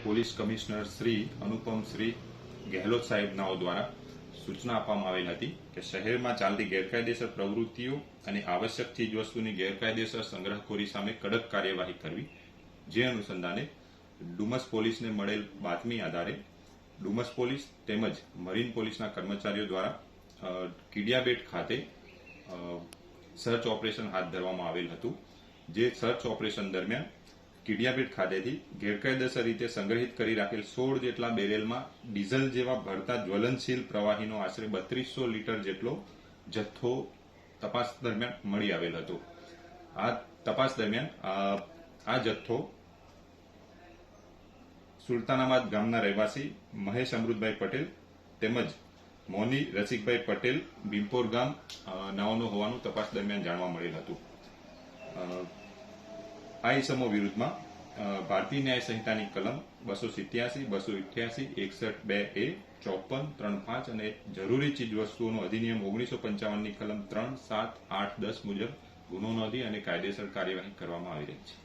Police commissioner Shri અનુપમ શ્રી ગેહલોત સાહેબનાઓ દ્વારા સૂચના આપવામાં આવેલ હતી કે શહેરમાં ચાલતી ગેરકાયદેસર પ્રવૃત્તિઓ અને આવશ્યક ચીજવસ્તુની ગેરકાયદેસર સંગ્રહખોરી સામે કડક કાર્યવાહી કરવી। જે અનુસંધાને ડુમસ પોલીસને મળેલ બાતમી આધારે ડુમસ પોલીસ તેમજ મરીન પોલીસના કર્મચારીઓ દ્વારા કીડિયાબેટ ખાતે સર્ચ ઓપરેશન હાથ ધરવામાં આવેલ હતું। જે સર્ચ ઓપરેશન દરમિયાન કીડિયાબેટ ખાતેથી ગેરકાયદેસર રીતે સંગ્રહિત કરી રાખેલ 16 જેટલા બેરેલમાં ડીઝલ જેવા ભરતા જ્વલનશીલ પ્રવાહીનો આશરે 3200 લીટર જેટલો જથ્થો તપાસ દરમિયાન મળી આવેલ હતો। આ તપાસ દરમિયાન આ જથ્થો સુલતાનાબાદ ગામના રહેવાસી મહેશ અમૃતભાઈ પટેલ તેમજ મોની રસિકભાઈ પટેલ ભીમપોર ગામ નાઓનો હોવાનું તપાસ દરમિયાન જાણવા મળેલ હતું। આ ઇસમો વિરુદ્ધમાં ભારતીય ન્યાય સંહિતાની કલમ 287, 288, 61(2)A, 54, 35 અને જરૂરી ચીજવસ્તુઓનો અધિનિયમ 1955ની કલમ 3, 7, 8, 10 મુજબ ગુનો નોંધી અને કાયદેસર કાર્યવાહી કરવામાં આવી રહી છે।